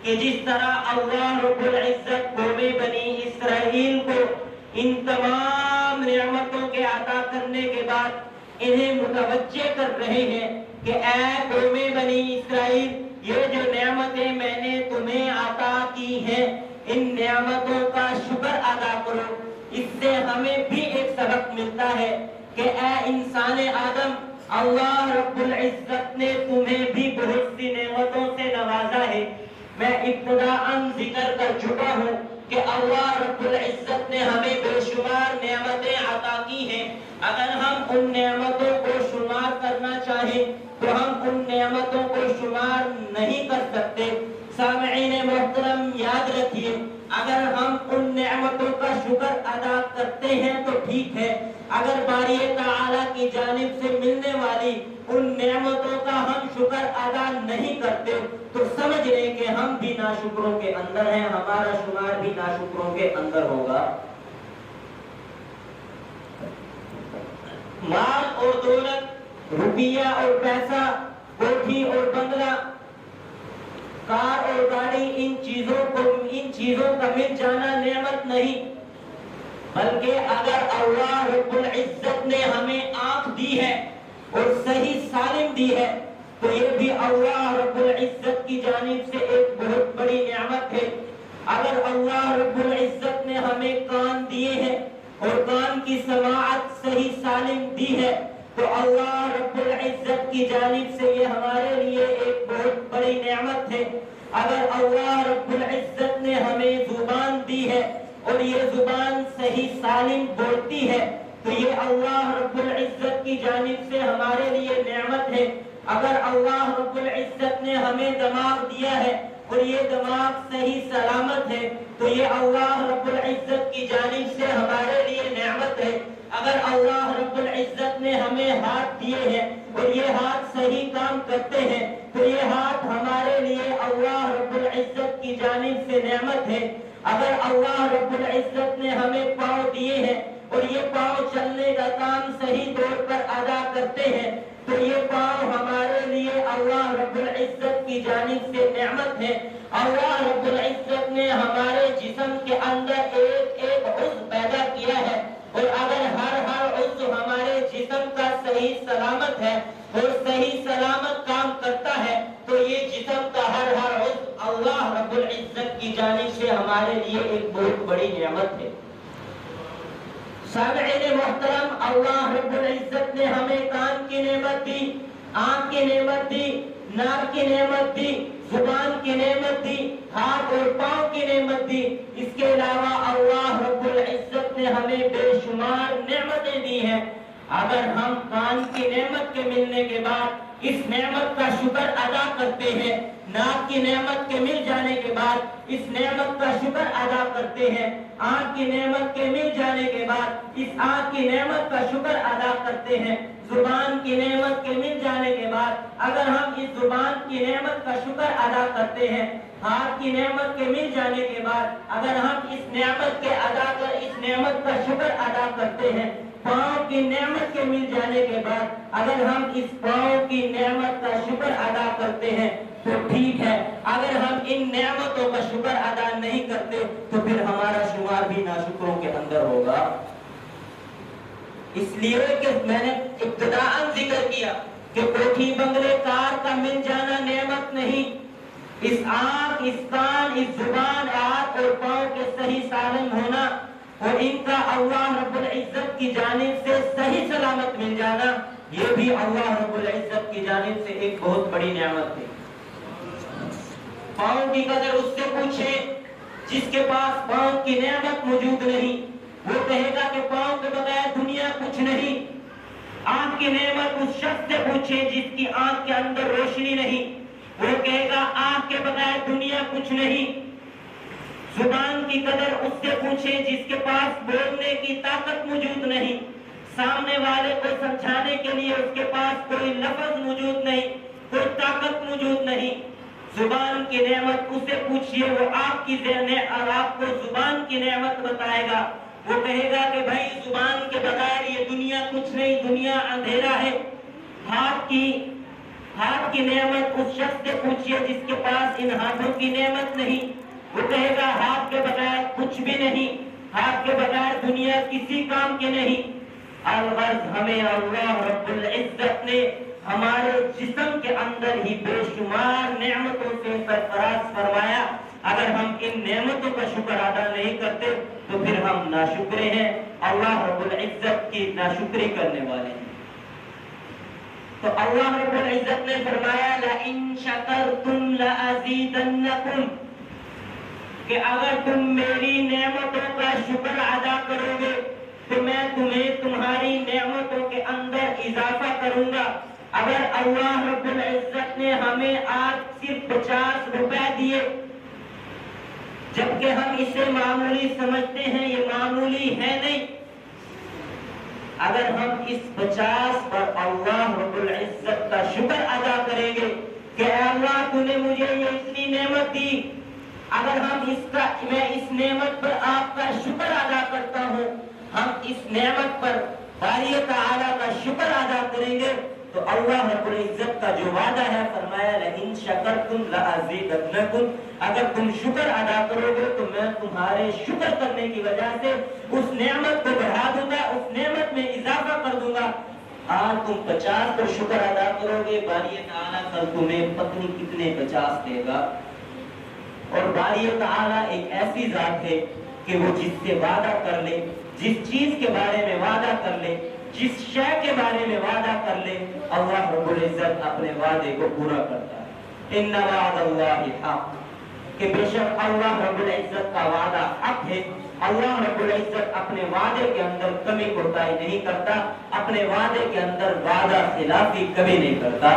کہ جس طرح اللہ رب العزت قوم بنی اسرائیل کو ان تمام نعمتوں کے عطا کرنے کے بعد انہیں متوجہ کر رہے ہیں کہ اے قوم بنی اسرائیل، یہ جو نعمتیں میں نے تمہیں عطا کی ہیں ان نعمتوں کا شکر ادا کرو۔ اس سے ہمیں بھی ایک سبق ملتا ہے کہ اے انسان آدم، اللہ رب العزت نے تمہیں بھی بہت سی نعمتوں سے نوازا ہے۔ میں ابتداءً ذکر کر چکا ہوں کہ اللہ رب العزت نے ہمیں بے شمار نعمتیں عطا کی ہیں۔ اگر ہم ان نعمتوں کو شمار کرنا چاہیں تو ہم ان نعمتوں کو شمار نہیں کر سکتے۔ سامعین محترم، یاد رکھیے، اگر ہم ان نعمتوں کا شکر ادا کرتے ہیں تو ٹھیک ہے، اگر باری تعالیٰ کی جانب سے ملنے والی ان نعمتوں کا ہم شکر ادا نہیں کرتے تو سمجھ لیں کہ ہم بھی ناشکروں کے اندر ہیں، ہمارا شمار بھی ناشکروں کے اندر ہوگا۔ مال اور دولت، روپیہ اور پیسہ، کوٹھی اور بنگلہ، کار اور گاڑی، ان چیزوں کا مل جانا نعمت نہیں، بلکہ اگر اللہ رب العزت نے ہمیں آنکھ دی ہے اور صحیح سالم دی ہے تو یہ بھی اللہ رب العزت کی جانب سے ایک بہت بڑی نعمت ہے۔ اگر اللہ رب العزت نے ہمیں کان دیے ہیں اور کان کی سماعت صحیح سالم دی ہے تو اللہ رب العزت کی جانب سے یہ ہمارے لیے ایک بہت بڑی نعمت ہے۔ اگر اللہ رب العزت نے ہمیں زبان دی ہے اور یہ زبان صحیح سالم بولتی ہے تو یہ اللہ رب العزت کی جانب سے ہمارے لیے نعمت ہے۔ اگر اللہ رب العزت نے ہمیں دماغ دیا ہے اور یہ دماغ صحیح سلامت ہے تو یہ اللہ رب العزت کی جانب سے ہمارے لیے نعمت ہے۔ اگر اللہ رب العزت نے ہمیں ہاتھ دیے ہیں اور یہ ہاتھ صحیح کام کرتے ہیں تو یہ ہاتھ ہمارے لیے اللہ رب العزت کی جانب سے نعمت ہے۔ اگر اللہ رب العزت نے ہمیں پاؤں دیے ہیں اور یہ پاؤں چلنے کا کام صحیح طور پر ادا کرتے ہیں تو یہ پاؤں ہمارے لیے اللہ رب العزت کی جانب سے نعمت ہے۔ اللہ رب العزت نے ہمارے جسم کے اندر ایک ایک عضو پیدا کیا ہے اور اگر ہر عضو ہمارے جسم کا صحیح سلامت ہے اور صحیح سلامت کام کرتا ہے تو یہ جسم کا ہر عضو اللہ رب العزت کی جانب سے ہمارے لیے ایک بہت بڑی نعمت ہے۔ سامعین محترم، اللہ رب العزت نے ہمیں کان کی نعمت دی، آنکھ کی نعمت دی، ناک کی نعمت دی، زبان کی نعمت دی، ہاتھ اور پاؤں کی نعمت دی۔ اس کے علاوہ اللہ رب العزت نے ہمیں بے شمار نعمتیں دی ہیں۔ اگر ہم کان کی نعمت کے ملنے کے بعد اس نعمت کا شکر ادا کرتے ہیں، ناک کی نعمت کے مل جانے کے بعد اس نعمت کا شکر ادا کرتے ہیں، آنکھ کی نعمت کے مل جانے کے بعد اس آنکھ کی نعمت کا شکر ادا کرتے ہیں، زبان کی نعمت کے مل جانے کے بعد اگر ہم اس زبان کی نعمت کا شکر ادا کرتے ہیں، ہاتھ کی نعمت کے مل جانے کے بعد اگر ہم اس نعمت کا شکر ادا کرتے ہیں، پاؤں کی نعمت کے مل جانے کے بعد اگر ہم اس پاؤں کی نعمت کا شکر ادا کرتے ہیں تو ٹھیک ہے، اگر ہم ان نعمتوں کا شکر ادا نہیں کرتے تو پھر ہمارا شمار بھی ناشکروں کے اندر ہوگا۔ اس لیے کہ میں نے ابتداءً ذکر کیا کہ کوٹھی بنگلے کار کا مل جانا نعمت نہیں، اس آنکھ، اس کان، اس زبان، ہاتھ اور پاؤں کے صحیح سالم ہونا اور ان کا اللہ رب العزت کی جانب سے صحیح سلامت مل جانا یہ بھی اللہ رب العزت کی جانب سے ایک بہت بڑی نعمت ہے۔ پاؤں کی قدر اس سے پوچھیں جس کے پاس پاؤں کی نعمت موجود نہیں، وہ کہے گا کہ پاؤں کے بغیر دنیا کچھ نہیں۔ آنکھ کی نعمت اس شخص سے پوچھیں جس کی آنکھ کے اندر روشنی نہیں، وہ کہے گا آنکھ کے بغیر دنیا کچھ نہیں۔ زبان کی قدر اس سے پوچھیں جس کے پاس بولنے کی طاقت موجود نہیں، سامنے والے کو سمجھانے کے لیے اس کے پاس کوئی لفظ موجود نہیں، کوئی طاقت موجود نہیں۔ زبان کی نعمت اسے پوچھئے، وہ آپ کو زبان کی نعمت بتائے گا، وہ کہے گا کہ بھائی زبان کے بغیر یہ دنیا کچھ نہیں، دنیا اندھیرا ہے۔ ہاتھ کی ہاتھ کی نعمت اس شخص سے پوچھیے جس کے پاس ان ہاتھوں کی نعمت نہیں، وہ کہے گا ہاتھ کے بغیر کچھ بھی نہیں، ہاتھ کے بغیر دنیا کسی کام کے نہیں۔ الغرض ہمیں اللہ رب العزت نے ہمارے جسم کے اندر ہی بے شمار نعمتوں سے سرفراز فرمایا، اگر ہم ان نعمتوں کا شکر ادا نہیں کرتے تو پھر ہم ناشکرے ہیں، اللہ رب العزت کی ناشکری کرنے والے ہیں۔ تو اللہ رب العزت نے فرمایا لَإِن شَكَرْتُمْ لَأَزِيدَنَّكُمْ، کہ اگر تم میری نعمتوں کا شکر ادا کرو گے تو میں تمہیں تمہاری نعمتوں کے اندر اضافہ کروں گا۔ اگر اللہ رب العزت نے ہمیں آج صرف 50 روپے دیے، جبکہ ہم اسے معمولی سمجھتے ہیں، یہ معمولی ہے نہیں، اگر ہم اس 50 پر اللہ رب العزت کا شکر ادا کریں گے کہ اے اللہ تو نے مجھے یہ اتنی نعمت دی، اگر ہم میں اس نعمت پر آپ کا شکر ادا کرتا ہوں، ہم اس نعمت پر باری تعالیٰ کا شکر ادا کریں گے تو اللہ رب العزت کا جو وعدہ ہے فرمایا لئن شکرتم لازیدنکم، اگر تم شکر ادا کرو گے تو میں تمہارے شکر کرنے کی وجہ سے اس نعمت کو بڑھا دوں گا، اس نعمت میں اضافہ کر دوں گا۔ آج تم 50 پر شکر ادا کرو گے، باری تعالیٰ کل تمہیں پتنی کتنے 50 دے گا۔ اور باری تعالیٰ ایک ایسی ذات ہے کہ وہ جس سے وعدہ کر لے، جس چیز کے بارے میں وعدہ کر لے، جس شے کے بارے میں وعدہ کر لے، اللہ رب العزت اپنے وعدے کو پورا کرتا ہے۔ ان وعد اللہ حق، کہ بے شک اللہ رب العزت کا وعدہ حق ہے۔ اللہ رب العزت اپنے وعدے کے اندر کمی کوتاہی نہیں کرتا، اپنے وعدے کے اندر وعدہ خلافی کبھی نہیں کرتا۔